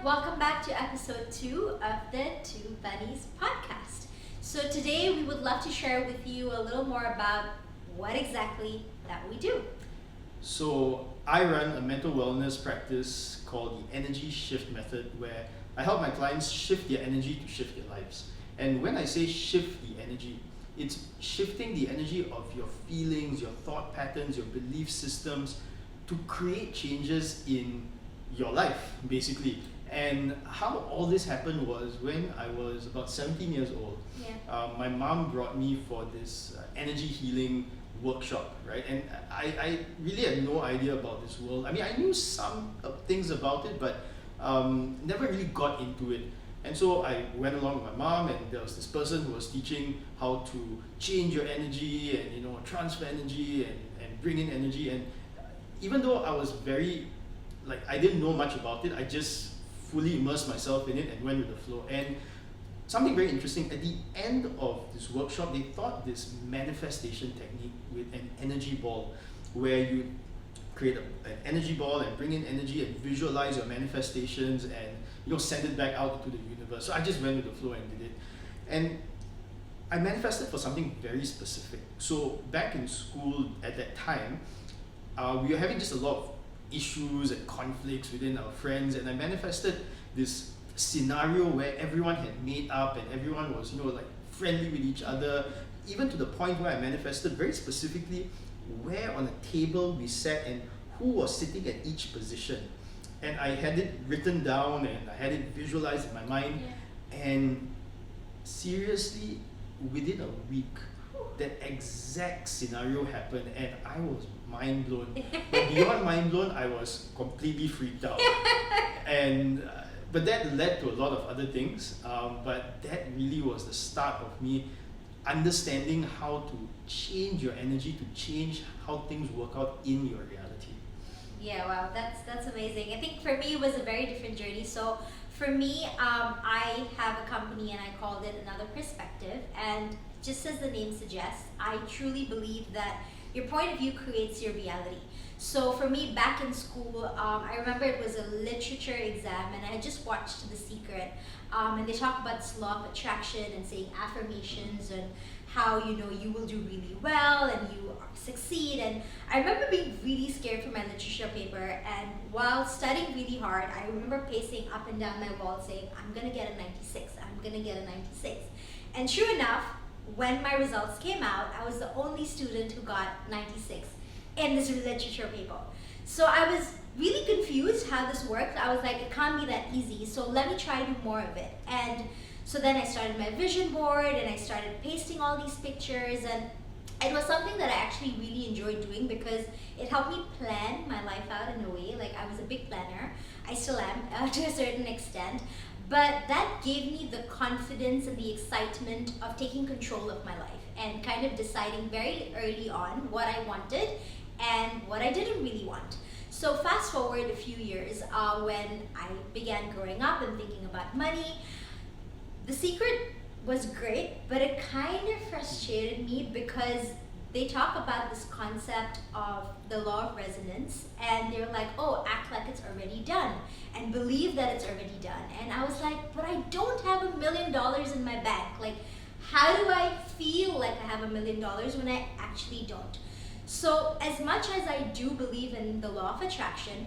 welcome back to episode 2 of the Two Bunnies podcast. So today we would love to share with you a little more about what exactly that we do. So I run a mental wellness practice called the Energy Shift Method, where I help my clients shift their energy to shift their lives. And when I say shift the energy, it's shifting the energy of your feelings, your thought patterns, your belief systems to create changes in your life, basically. And how all this happened was when I was about 17 years old. My mom brought me for this energy healing workshop, right? And I really had no idea about this world. I mean, I knew some things about it, but never really got into it. And so I went along with my mom, and there was this person who was teaching how to change your energy and transfer energy and bring in energy. And even though I was I didn't know much about it, I just fully immersed myself in it and went with the flow. And something very interesting, at the end of this workshop, they taught this manifestation technique with an energy ball, where you create an energy ball and bring in energy and visualize your manifestations and send it back out into the universe. So I just went with the flow and did it. And I manifested for something very specific. So back in school at that time, we were having just a lot of issues and conflicts within our friends, and I manifested this scenario where everyone had made up and everyone was friendly with each other, even to the point where I manifested very specifically where on a table we sat and who was sitting at each position. And I had it written down and I had it visualized in my mind. And seriously, within a week, that exact scenario happened, and I was mind blown. But beyond mind blown, I was completely freaked out. And but that led to a lot of other things. But that really was the start of me understanding how to change your energy, to change how things work out in your reality. Yeah, wow, that's amazing. I think for me it was a very different journey. So for me, I have a company and I called it Another Perspective. And just as the name suggests, I truly believe that your point of view creates your reality. So for me, back in school, I remember it was a literature exam and I had just watched The Secret. And they talk about this law of attraction and saying affirmations and how you will do really well and you succeed. And I remember being really scared for my literature paper, and while studying really hard, I remember pacing up and down my wall saying, I'm gonna get a 96, I'm gonna get a 96. And true enough, when my results came out, I was the only student who got 96 in this literature paper. So I was really confused how this worked. I was like, it can't be that easy, so let me try to do more of it. And so then I started my vision board and I started pasting all these pictures, and it was something that I actually really enjoyed doing because it helped me plan my life out in a way. Like, I was a big planner. I still am to a certain extent. But that gave me the confidence and the excitement of taking control of my life and kind of deciding very early on what I wanted and what I didn't really want. So fast forward a few years, when I began growing up and thinking about money, The Secret was great, but it kind of frustrated me because they talk about this concept of the law of resonance, and they're like, oh, act like it's already done and believe that it's already done. And I was like, but I don't have $1 million in my bank. Like, how do I feel like I have $1 million when I actually don't? So as much as I do believe in the law of attraction,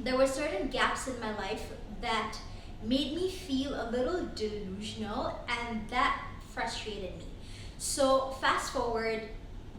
there were certain gaps in my life that made me feel a little delusional, and that frustrated me. So fast forward,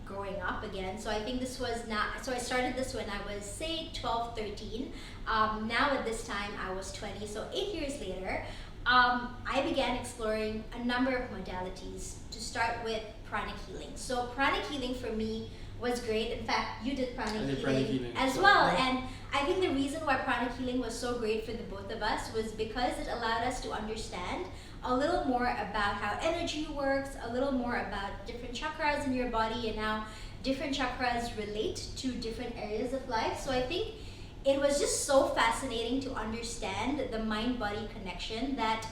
growing up again. So I think this was so I started this when I was, say, 12, 13. Now at this time I was 20, so 8 years later, I began exploring a number of modalities, to start with Pranic Healing. So Pranic Healing for me was great. In fact, you did Pranic Healing as well. And I think the reason why Pranic Healing was so great for the both of us was because it allowed us to understand a little more about how energy works, a little more about different chakras in your body and how different chakras relate to different areas of life. So I think it was just so fascinating to understand the mind-body connection that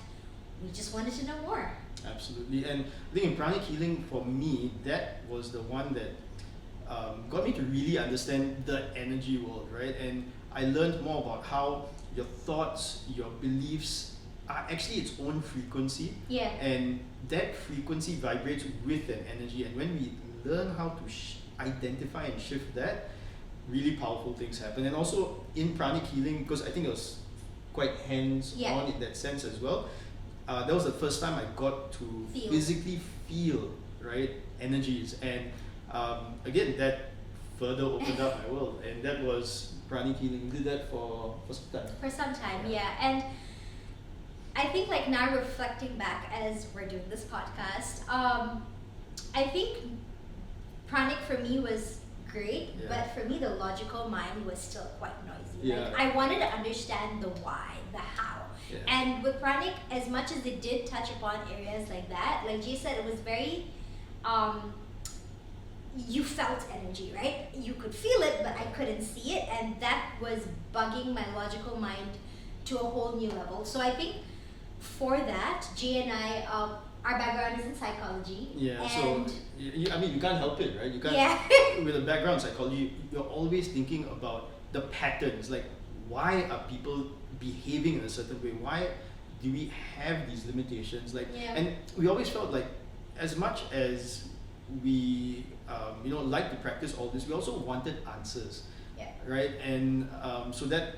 we just wanted to know more. Absolutely. And I think in Pranic Healing, for me, that was the one that got me to really understand the energy world, right? And I learned more about how your thoughts, your beliefs are actually its own frequency, Yeah. and that frequency vibrates with an energy. And when we learn how to identify and shift that, really powerful things happen. And also in Pranic Healing, because I think it was quite hands-on Yeah. in that sense as well. That was the first time I got to Feel. physically feel, right, energies, and again that further opened up my world, and that was Pranic Healing. Did that for some time. For some time, yeah. And I think like now reflecting back as we're doing this podcast, I think Pranic for me was great, Yeah. but for me the logical mind was still quite noisy. Yeah. Like I wanted to understand the why, the how. Yeah. And with Pranic, as much as it did touch upon areas like that, like Jay said, it was very you felt energy, right? You could feel it, but I couldn't see it, and that was bugging my logical mind to a whole new level. So I think for that, Jay and I, our background is in psychology. Yeah, and so I mean, you can't help it, right? You can't. Yeah. With a background in psychology, you're always thinking about the patterns, like why are people behaving in a certain way? Why do we have these limitations? Like, Yeah. and we always felt like, as much as we, like to practice all this, we also wanted answers, Yeah. right? And so that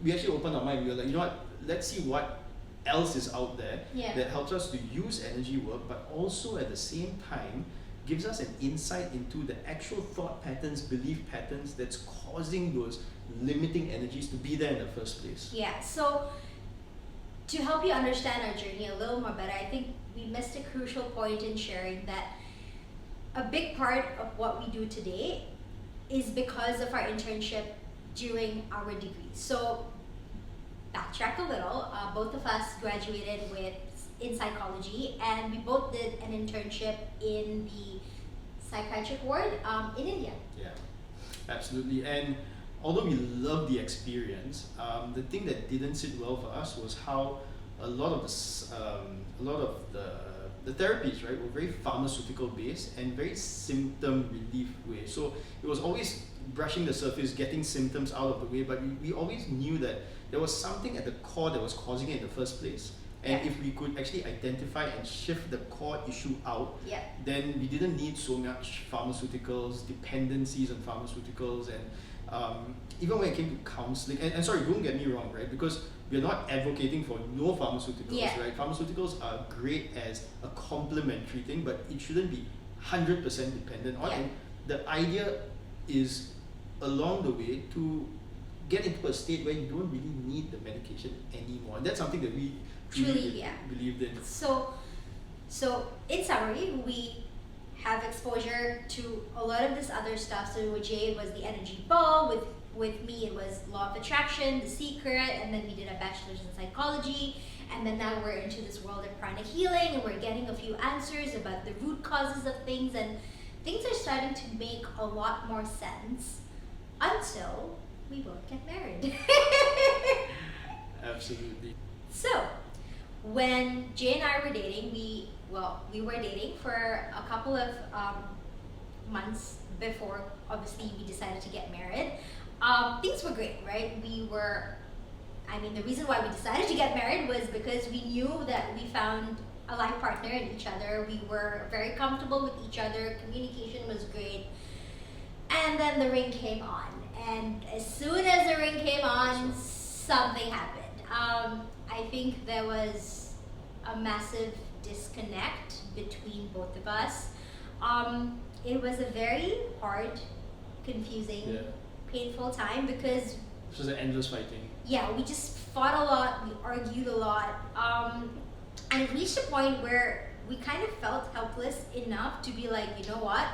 we actually opened our mind. We were like, you know what? Let's see what else is out there Yeah. that helps us to use energy work, but also at the same time gives us an insight into the actual thought patterns, belief patterns that's causing those limiting energies to be there in the first place. Yeah, so to help you understand our journey a little more better, I think we missed a crucial point in sharing that a big part of what we do today is because of our internship during our degree. So backtrack a little, both of us graduated in psychology, and we both did an internship in the psychiatric ward in India. Yeah, absolutely. And although we loved the experience, the thing that didn't sit well for us was how a lot of the therapies, right, were very pharmaceutical based and very symptom relief way. So it was always brushing the surface, getting symptoms out of the way, but we always knew that there was something at the core that was causing it in the first place. And Yeah. if we could actually identify and shift the core issue out, Yeah. then we didn't need so much pharmaceuticals, dependencies on pharmaceuticals, and even when it came to counseling, and sorry, don't get me wrong, right? Because we're not advocating for no pharmaceuticals, Yeah. right? Pharmaceuticals are great as a complementary thing, but it shouldn't be 100% dependent on. Yeah. And the idea is along the way to get into a state where you don't really need the medication anymore. And that's something that we Truly, yeah. believed in. So in summary, we have exposure to a lot of this other stuff. So with Jay, it was the energy ball. With me, it was law of attraction, the secret, and then we did a bachelor's in psychology. And then now we're into this world of pranic healing, and we're getting a few answers about the root causes of things, and things are starting to make a lot more sense until we both get married. Absolutely. So, when Jay and I were dating, we were dating for a couple of months before, obviously, we decided to get married. Things were great, right? The reason why we decided to get married was because we knew that we found a life partner in each other. We were very comfortable with each other. Communication was great. And then the ring came on. And as soon as the ring came on, something happened. I think there was a massive disconnect between both of us. It was a very hard, confusing, Yeah. painful time because It's just an endless fighting. yeah, we just fought a lot, we argued a lot, and it reached a point where we kind of felt helpless enough to be like, you know what,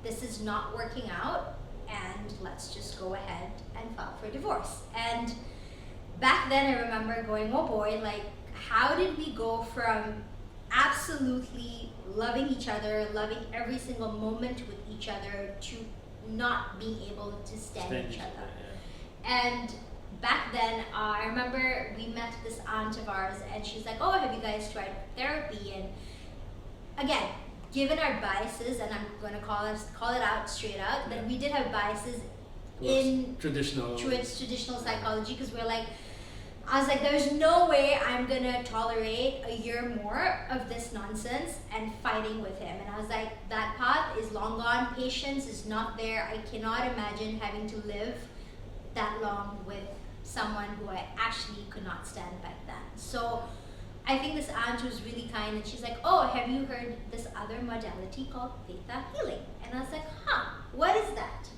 this is not working out, and let's just go ahead and file for divorce. And back then I remember going, oh boy, like how did we go from absolutely loving each other, loving every single moment with each other, to not being able to stand each other. Yeah. And back then, I remember we met this aunt of ours, and she's like, "Oh, have you guys tried therapy?" And again, given our biases, and I'm going to call it out straight out, that we did have biases in traditional traditional psychology, because I was like, there's no way I'm gonna tolerate a year more of this nonsense and fighting with him. And I was like, that path is long gone. Patience is not there. I cannot imagine having to live that long with someone who I actually could not stand back then. So I think this aunt was really kind, and she's like, oh, have you heard this other modality called Theta Healing? And I was like, what is that?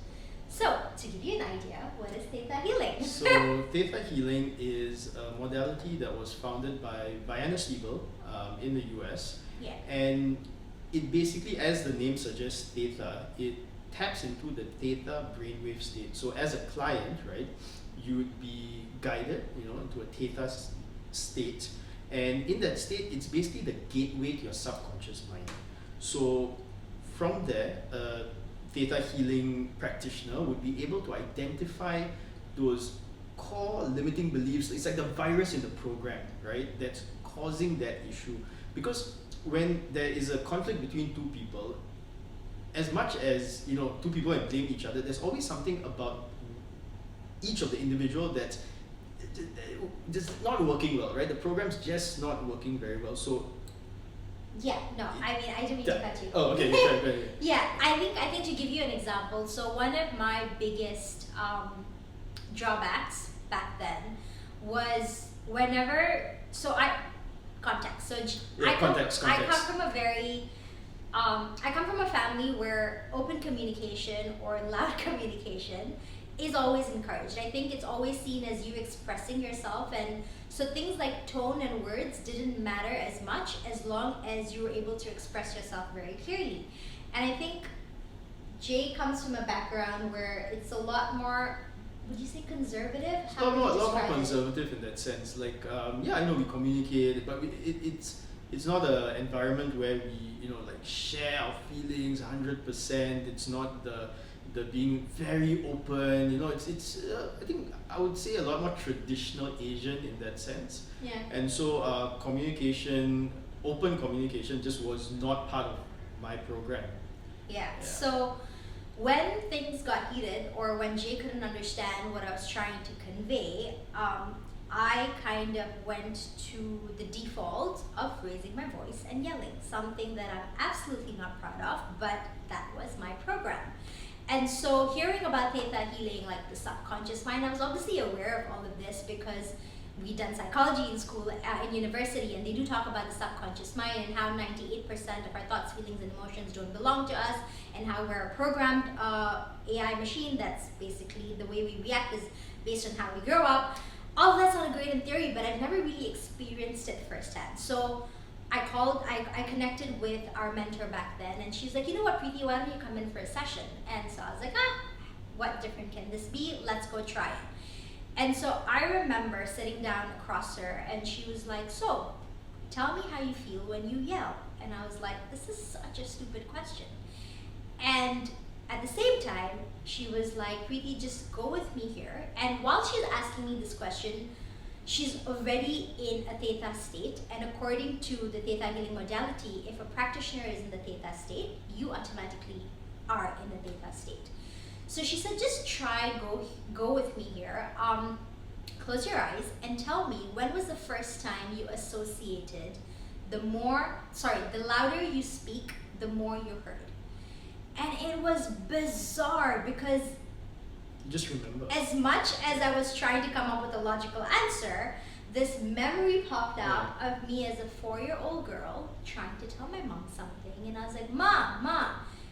So, to give you an idea, what is Theta Healing? So, Theta Healing is a modality that was founded by Vianna Siebel in the US. Yeah. And it basically, as the name suggests, Theta, it taps into the Theta brainwave state. So, as a client, right, you would be guided, into a Theta state. And in that state, it's basically the gateway to your subconscious mind. So, from there, Theta healing practitioner would be able to identify those core limiting beliefs. It's like the virus in the program, right? That's causing that issue. Because when there is a conflict between two people, as much as two people have blamed each other, there's always something about each of the individual that's just not working well, right? The program's just not working very well. So yeah, no, I mean, I didn't mean to cut you. Oh, okay, go ahead. Yeah, I think to give you an example, so one of my biggest drawbacks back then was context. So I come from a very I come from a family where open communication or loud communication is always encouraged. I think it's always seen as you expressing yourself, and so things like tone and words didn't matter as much as long as you were able to express yourself very clearly. And I think Jay comes from a background where it's a lot more, would you say conservative? A lot more conservative in that sense. Like, I know we communicate, but it's not an environment where we, share our feelings 100%. It's not the being very open, it's I think I would say a lot more traditional Asian in that sense. Yeah. And so open communication just was not part of my program. Yeah. So when things got heated, or when Jay couldn't understand what I was trying to convey, I kind of went to the default of raising my voice and yelling, something that I'm absolutely not proud of, but that was my program. And so hearing about Theta healing, like the subconscious mind, I was obviously aware of all of this because we'd done psychology in school, in university, and they do talk about the subconscious mind and how 98% of our thoughts, feelings, and emotions don't belong to us, and how we're a programmed AI machine that's basically the way we react is based on how we grow up. All of that sounded great in theory, but I've never really experienced it firsthand. So I connected with our mentor back then, and she's like, you know what, Preety, why don't you come in for a session? And so I was like, what different can this be? Let's go try it. And so I remember sitting down across her, and she was like, so tell me how you feel when you yell. And I was like, this is such a stupid question. And at the same time, she was like, Preety, just go with me here. And while she's asking me this question, she's already in a Theta state, and according to the Theta healing modality, if a practitioner is in the Theta state, you automatically are in the Theta state. So she said, just go with me here. Close your eyes and tell me, when was the first time you associated the louder you speak, the more you heard? And it was bizarre because just remember, as much as I was trying to come up with a logical answer, this memory popped out of me as a 4-year-old girl trying to tell my mom something, and I was like, Mom,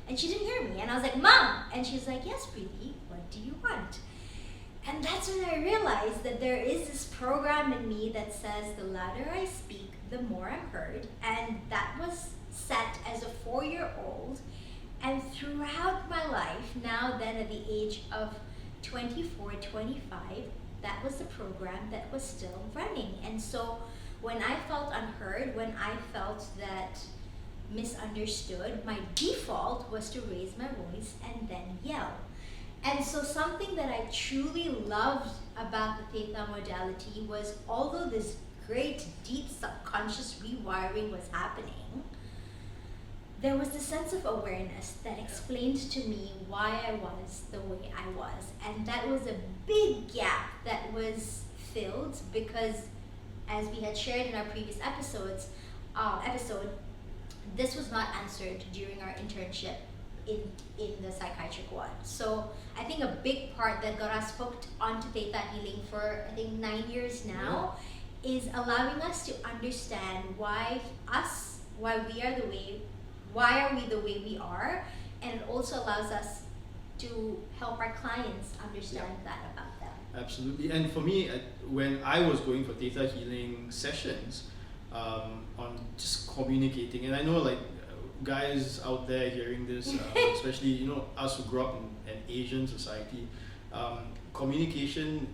and she didn't hear me, and I was like, Mom, and she's like, yes, Preety, what do you want? And that's when I realized that there is this program in me that says the louder I speak, the more I'm heard, and that was set as a 4-year-old, and throughout my life, now then at the age of 24, 25, that was the program that was still running. And so when I felt unheard, when I felt that misunderstood, my default was to raise my voice and then yell. And so something that I truly loved about the Theta modality was, although this great deep subconscious rewiring was happening, there was this sense of awareness that explained to me why I was the way I was. And that was a big gap that was filled because, as we had shared in our previous episode, this was not answered during our internship in the psychiatric ward. So I think a big part that got us hooked onto Theta Healing for, I think, 9 years now is allowing us to understand why are we the way we are, and it also allows us to help our clients understand that about them. Absolutely. And for me, when I was going for Theta Healing sessions, on just communicating, and I know like guys out there hearing this, especially us who grew up in an Asian society, communication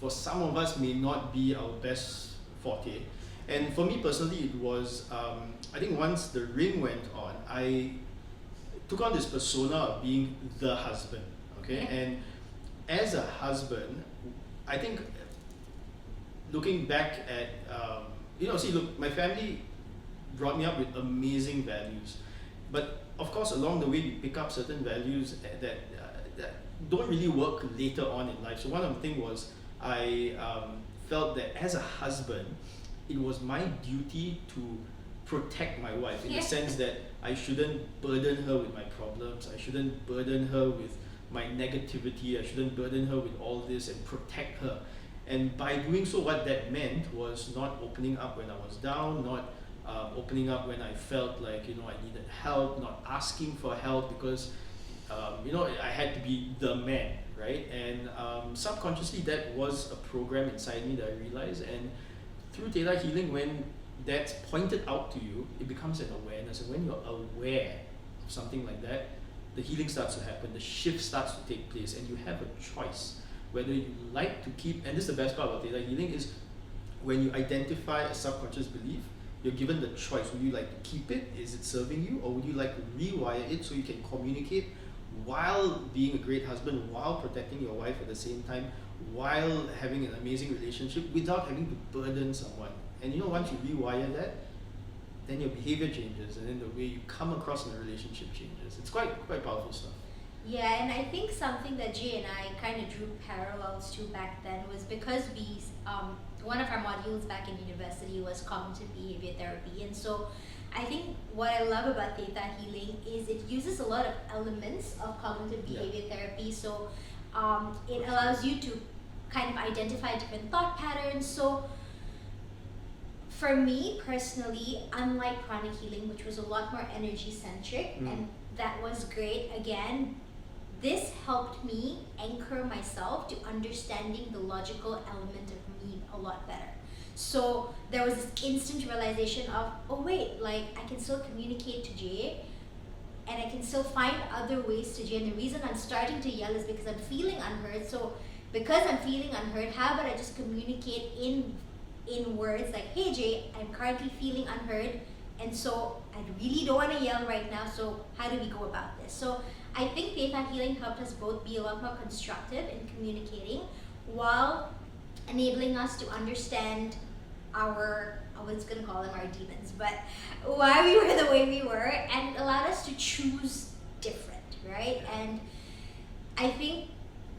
for some of us may not be our best forte. And for me personally, it was, I think once the ring went on, I took on this persona of being the husband, okay? And as a husband, I think looking back at, look, my family brought me up with amazing values. But of course, along the way, we pick up certain values that don't really work later on in life. So one of the things was I felt that as a husband, it was my duty to protect my wife in the sense that I shouldn't burden her with my problems. I shouldn't burden her with my negativity. I shouldn't burden her with all this and protect her. And by doing so, what that meant was not opening up when I was down, not opening up when I felt like, I needed help, not asking for help because, I had to be the man, right? And subconsciously, that was a program inside me that I realized. And through Theta Healing, when that's pointed out to you, it becomes an awareness. And when you're aware of something like that, the healing starts to happen, the shift starts to take place, and you have a choice whether you like to keep, and this is the best part about Theta Healing, is when you identify a subconscious belief, you're given the choice. Would you like to keep it? Is it serving you? Or would you like to rewire it so you can communicate while being a great husband, while protecting your wife at the same time, while having an amazing relationship without having to burden someone? And once you rewire that, then your behavior changes, and then the way you come across in a relationship changes. It's quite powerful stuff. Yeah, and I think something that Jay and I kind of drew parallels to back then was because one of our modules back in university was cognitive behavior therapy, and so I think what I love about Theta Healing is it uses a lot of elements of cognitive behavior therapy. So it allows you to kind of identify different thought patterns. So for me personally, unlike Pranic Healing, which was a lot more energy centric, and that was great, again, this helped me anchor myself to understanding the logical element of me a lot better. So there was this instant realization of, oh wait, like I can still communicate to Jay, and I can still find other ways to Jay. And the reason I'm starting to yell is because I'm feeling unheard. So because I'm feeling unheard, how about I just communicate in words like, hey Jay, I'm currently feeling unheard, and so I really don't want to yell right now, so how do we go about this? So I think Theta Healing helped us both be a lot more constructive in communicating while enabling us to understand our, I was going to call them our demons, but why we were the way we were, and allowed us to choose different, right? And I think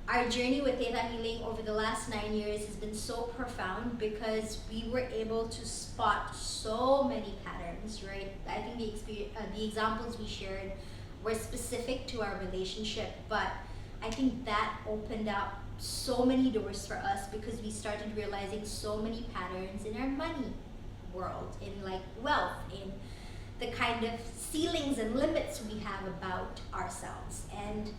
our journey with Theta Healing over the last 9 years has been so profound because we were able to spot so many patterns, right? I think the examples we shared were specific to our relationship, but I think that opened up so many doors for us because we started realizing so many patterns in our money world, in like wealth, in the kind of ceilings and limits we have about ourselves. And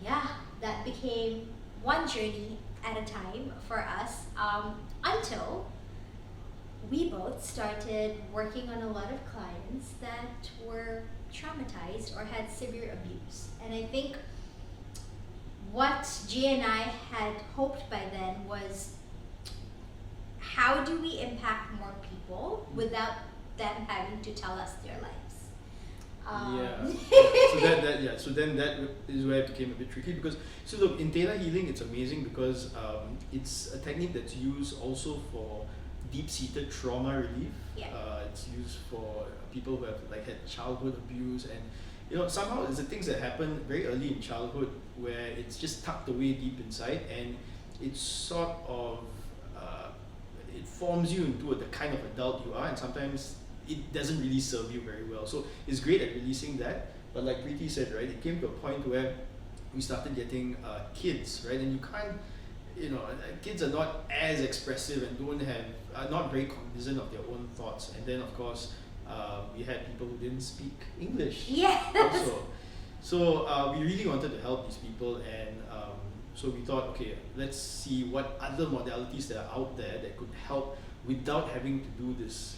yeah, that became one journey at a time for us, until we both started working on a lot of clients that were traumatized or had severe abuse. And I think what Jay and I had hoped by then was, how do we impact more people without them having to tell us their lives? So then that is where it became a bit tricky because, so look, in Theta Healing, it's amazing because it's a technique that's used also for deep-seated trauma relief. Yeah. It's used for people who have like had childhood abuse, and somehow it's the things that happen very early in childhood where it's just tucked away deep inside, and it's sort of it forms you into the kind of adult you are, and sometimes it doesn't really serve you very well. So it's great at releasing that, but like Preety said, right, it came to a point where we started getting kids, right, and you can't, kids are not as expressive and are not very cognizant of their own thoughts, and then of course we had people who didn't speak English also. So we really wanted to help these people, and so we thought, okay, let's see what other modalities that are out there that could help without having to do this,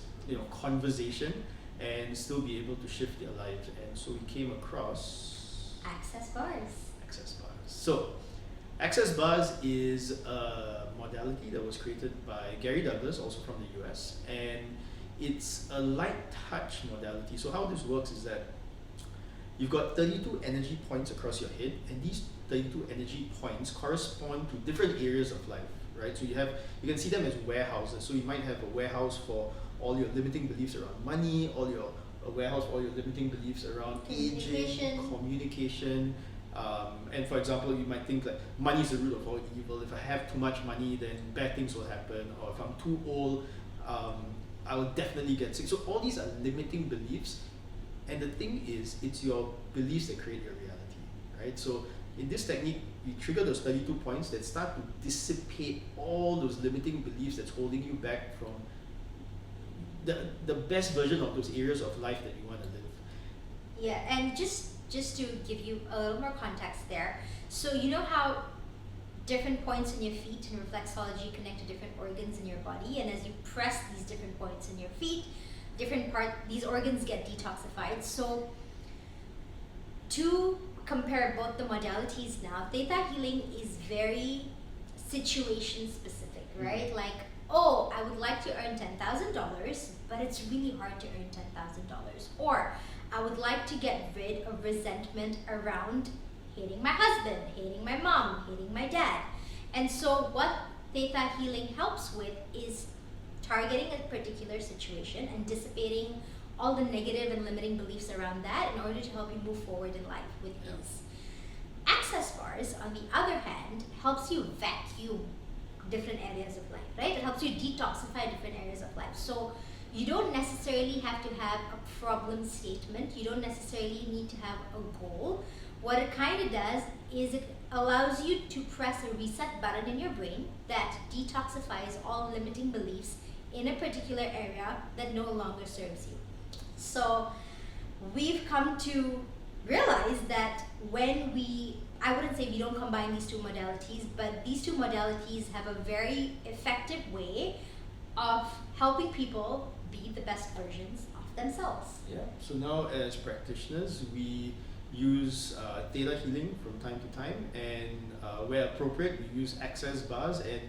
conversation, and still be able to shift their lives. And so we came across Access bars. Access bars. So Access bars is a modality that was created by Gary Douglas, also from the US, and it's a light touch modality. So how this works is that you've got 32 energy points across your head, and these 32 energy points correspond to different areas of life, right? So you can see them as warehouses. So you might have a warehouse for all your limiting beliefs around money, a warehouse for all your limiting beliefs around aging, communication. And for example, you might think like money is the root of all evil. If I have too much money, then bad things will happen. Or if I'm too old, I will definitely get sick. So all these are limiting beliefs. And the thing is, it's your beliefs that create your reality, right? So in this technique, we trigger those 32 points that start to dissipate all those limiting beliefs that's holding you back from the best version of those areas of life that you want to live. Yeah, and just to give you a little more context there, so you know how different points in your feet in reflexology connect to different organs in your body, and as you press these different points in your feet, these organs get detoxified. So to compare both the modalities now, Theta healing is very situation specific, right? Like, oh, I would like to earn $10,000, but it's really hard to earn $10,000. Or I would like to get rid of resentment around hating my husband, hating my mom, hating my dad. And so what Theta healing helps with is targeting a particular situation and dissipating all the negative and limiting beliefs around that in order to help you move forward in life with ease. Access bars, on the other hand, helps you vacuum different areas of life, right? It helps you detoxify different areas of life. So you don't necessarily have to have a problem statement. You don't necessarily need to have a goal. What it kind of does is it allows you to press a reset button in your brain that detoxifies all limiting beliefs in a particular area that no longer serves you. So we've come to realize that I wouldn't say we don't combine these two modalities, but these two modalities have a very effective way of helping people be the best versions of themselves. Yeah, so now as practitioners, we use Theta healing from time to time, and where appropriate, we use access bars. And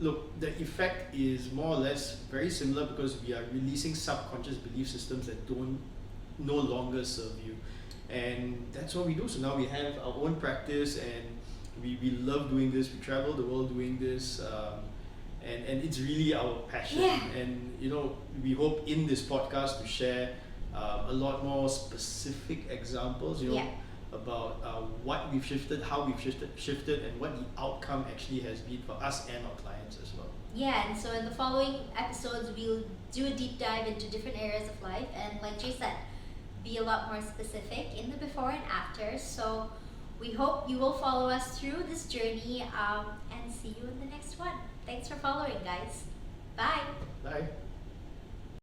look, the effect is more or less very similar because we are releasing subconscious belief systems that don't no longer serve you. And that's what we do. So now we have our own practice, and we love doing this. We travel the world doing this, and it's really our passion. Yeah. And we hope in this podcast to share a lot more specific examples, about what we've shifted, how we've shifted, and what the outcome actually has been for us and our clients as well. Yeah, and so in the following episodes, we'll do a deep dive into different areas of life, and like Jay said, be a lot more specific in the before and after. So we hope you will follow us through this journey, and see you in the next one. Thanks for following, guys. Bye.